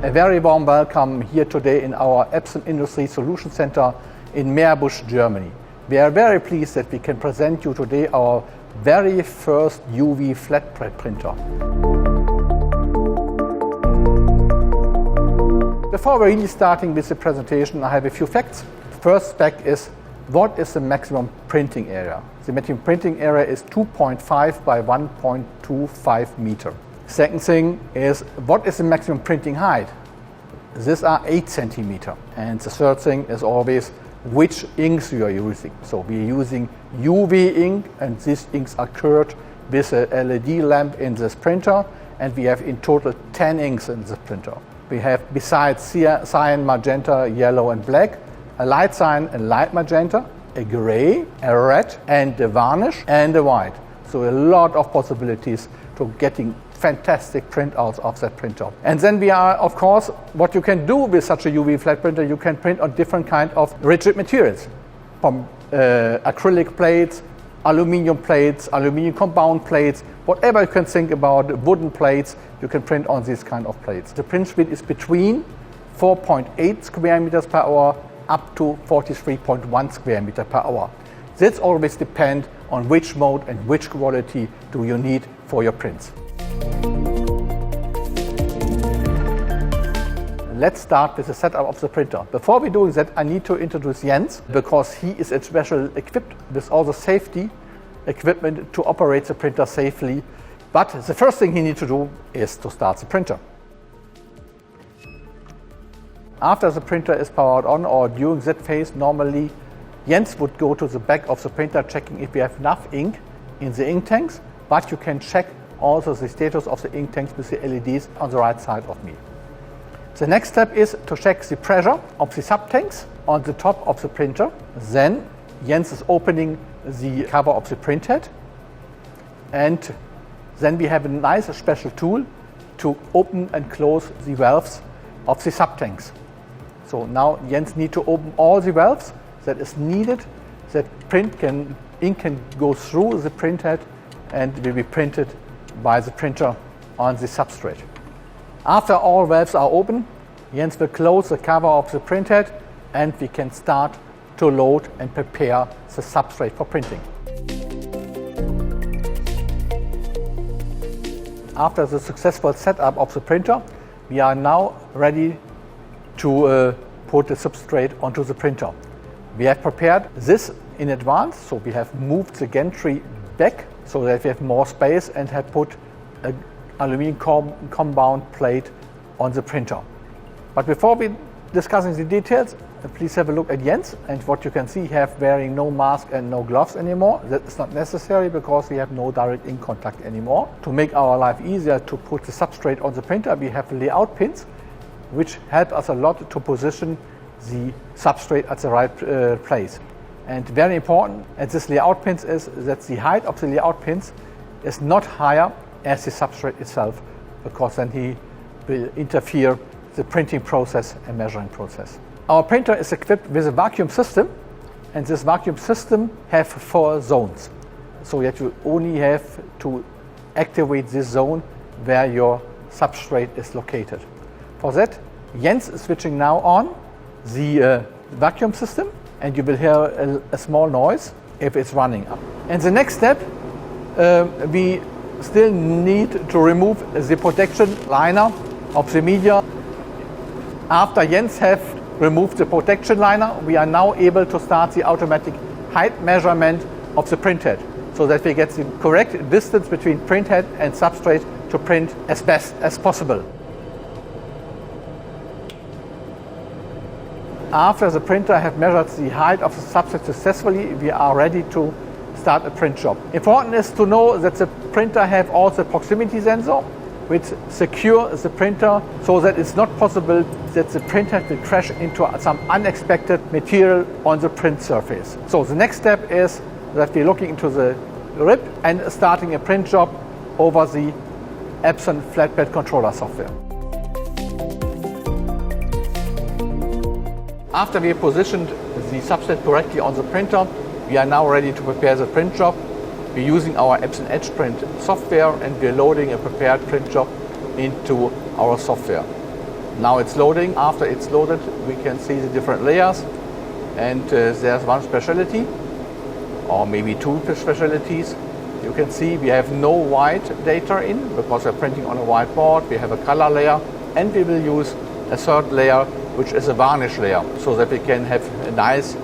A very warm welcome here today in our Epson Industry Solution Center in Meerbusch, Germany. We are very pleased that we can present you today our very first UV flatbed printer. Before really starting with the presentation, I have a few facts. First fact is, what is the maximum printing area? The maximum printing area is 2.5 by 1.25 meter. Second thing is, what is the maximum printing height? These are 8 centimeter. And the third thing is always which inks you are using. So we are using UV ink, and these inks are cured with a LED lamp in this printer, and we have in total 10 inks in this printer. We have, besides cyan, magenta, yellow and black, a light cyan and light magenta, a gray, a red and a varnish and a white. So a lot of possibilities to getting fantastic printouts of that printer. And then we are, of course, what you can do with such a UV flat printer, you can print on different kind of rigid materials, from acrylic plates, aluminium compound plates, whatever you can think about, wooden plates, you can print on these kind of plates. The print speed is between 4.8 square meters per hour up to 43.1 square meter per hour. This always depends on which mode and which quality do you need for your prints. Let's start with the setup of the printer. Before we do that, I need to introduce Jens, because he is especially equipped with all the safety equipment to operate the printer safely. But the first thing he needs to do is to start the printer. After the printer is powered on, or during that phase, normally Jens would go to the back of the printer checking if we have enough ink in the ink tanks, but you can check also the status of the ink tanks with the LEDs on the right side of me. The next step is to check the pressure of the sub-tanks on the top of the printer. Then Jens is opening the cover of the printhead, and then we have a nice special tool to open and close the valves of the sub-tanks. So now Jens needs to open all the valves that is needed, that ink can go through the printhead and will be printed by the printer on the substrate. After all valves are open, Jens will close the cover of the printhead, and we can start to load and prepare the substrate for printing. After the successful setup of the printer, we are now ready to put the substrate onto the printer. We have prepared this in advance, so we have moved the gantry back so that we have more space, and have put an aluminum compound plate on the printer. But before we discussing the details, please have a look at Jens, and what you can see, he have wearing no mask and no gloves anymore. That is not necessary because we have no direct ink contact anymore. To make our life easier to put the substrate on the printer, we have layout pins, which help us a lot to position the substrate at the right place. And very important at this layout pins is that the height of the layout pins is not higher as the substrate itself, because then he will interfere the printing process and measuring process. Our printer is equipped with a vacuum system, and this vacuum system have 4 zones. So that you only have to activate this zone where your substrate is located. For that, Jens is switching now on the vacuum system, and you will hear a small noise if it's running up. And the next step, we still need to remove the protection liner of the media. After Jens have removed the protection liner, we are now able to start the automatic height measurement of the printhead, so that we get the correct distance between printhead and substrate to print as best as possible. After the printer have measured the height of the substrate successfully, we are ready to start a print job. Important is to know that the printer have also a proximity sensor, which secure the printer so that it's not possible that the printer will crash into some unexpected material on the print surface. So the next step is that we're looking into the RIP and starting a print job over the Epson Flatbed controller software. After we have positioned the substrate correctly on the printer, we are now ready to prepare the print job. We're using our Epson Edge Print software, and we're loading a prepared print job into our software. Now it's loading. After it's loaded, we can see the different layers. And there's one specialty, or maybe two specialties. You can see we have no white data in because we're printing on a white board. We have a color layer, and we will use a third layer, which is a varnish layer, so that we can have a nice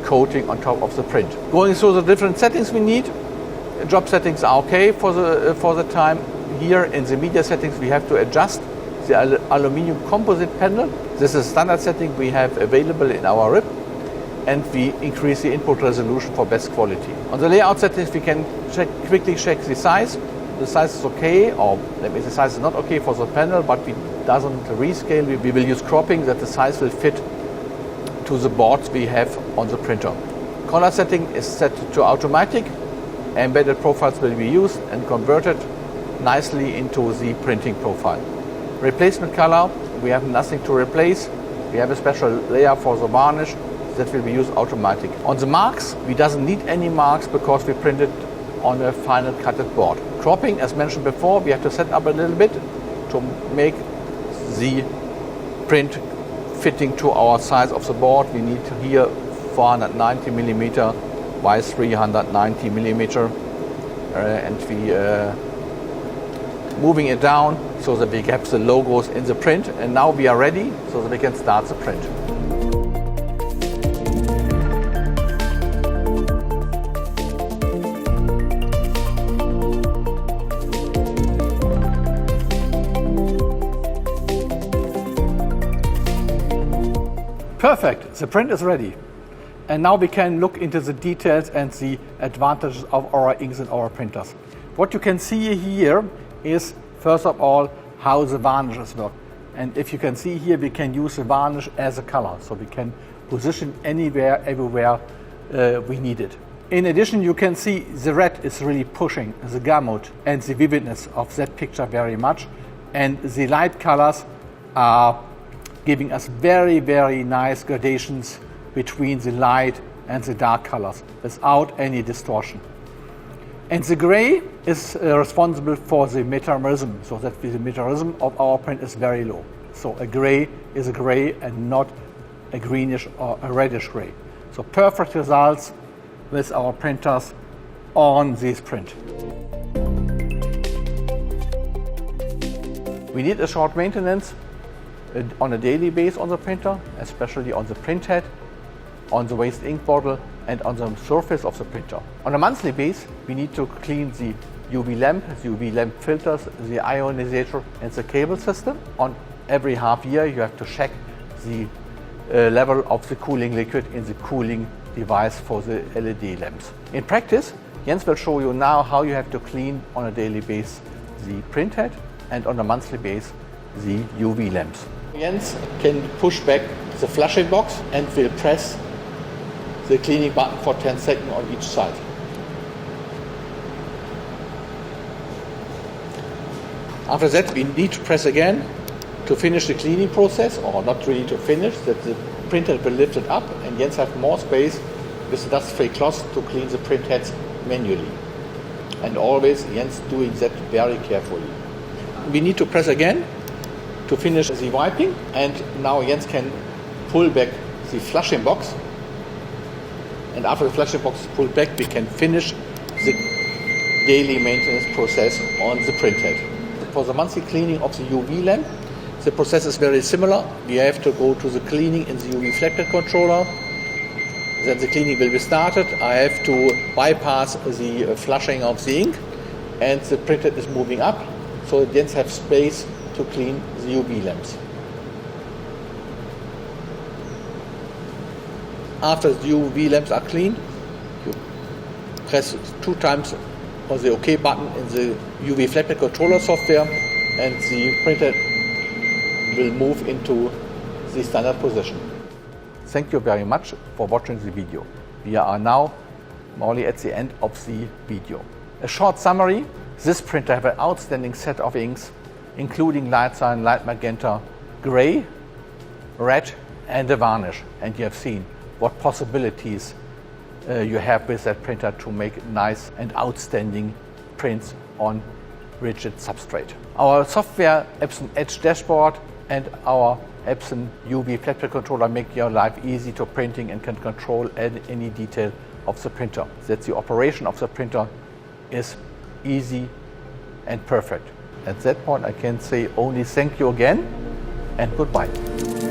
coating on top of the print. Going through the different settings we need. Job settings are okay for the time. Here in the media settings we have to adjust the aluminium composite panel. This is a standard setting we have available in our RIP, and we increase the input resolution for best quality. On the layout settings we can quickly check the size. The size is okay, or maybe the size is not okay for the panel, but we doesn't rescale. We will use cropping that the size will fit to the boards we have on the printer. Color setting is set to automatic. Embedded profiles will be used and converted nicely into the printing profile. Replacement color, we have nothing to replace. We have a special layer for the varnish that will be used automatic. On the marks, we doesn't need any marks because we printed on a final cutted board. Cropping, as mentioned before, we have to set up a little bit to make the print fitting to our size of the board. We need here 490 millimeter by 390 millimeter, and we moving it down so that we have the logos in the print. And now we are ready so that we can start the print. Perfect, the print is ready. And now we can look into the details and the advantages of our inks and our printers. What you can see here is, first of all, how the varnishes work. And if you can see here, we can use the varnish as a color. So we can position anywhere, everywhere we need it. In addition, you can see the red is really pushing the gamut and the vividness of that picture very much. And the light colors are giving us very, very nice gradations between the light and the dark colors without any distortion. And the gray is responsible for the metamerism, so that the metamerism of our print is very low. So a gray is a gray and not a greenish or a reddish gray. So perfect results with our printers on this print. We need a short maintenance on a daily basis on the printer, especially on the print head, on the waste ink bottle, and on the surface of the printer. On a monthly basis, we need to clean the UV lamp filters, the ionizer, and the cable system. On every half year, you have to check the level of the cooling liquid in the cooling device for the LED lamps. In practice, Jens will show you now how you have to clean on a daily basis the print head and on a monthly basis the UV lamps. Jens can push back the flushing box and will press the cleaning button for 10 seconds on each side. After that, we need to press again to finish the cleaning process, or not really to finish, that the printer will lift it up and Jens have more space with the dust-free cloth to clean the print heads manually. And always Jens doing that very carefully. We need to press again to finish the wiping, and now Jens can pull back the flushing box, and after the flushing box is pulled back, we can finish the daily maintenance process on the print head. For the monthly cleaning of the UV lamp, the process is very similar. We have to go to the cleaning in the UV Flatbed controller. Then the cleaning will be started. I have to bypass the flushing of the ink, and the print head is moving up, so Jens have space to clean the UV lamps. After the UV lamps are cleaned, you press 2 times on the OK button in the UV Flatbed controller software, and the printer will move into the standard position. Thank you very much for watching the video. We are now only at the end of the video. A short summary: this printer has an outstanding set of inks, including light cyan, light magenta, gray, red, and a varnish. And you have seen what possibilities you have with that printer to make nice and outstanding prints on rigid substrate. Our software Epson Edge dashboard and our Epson UV flatbed controller make your life easy to printing and can control any detail of the printer. That the operation of the printer is easy and perfect. At that point I can say only thank you again and goodbye.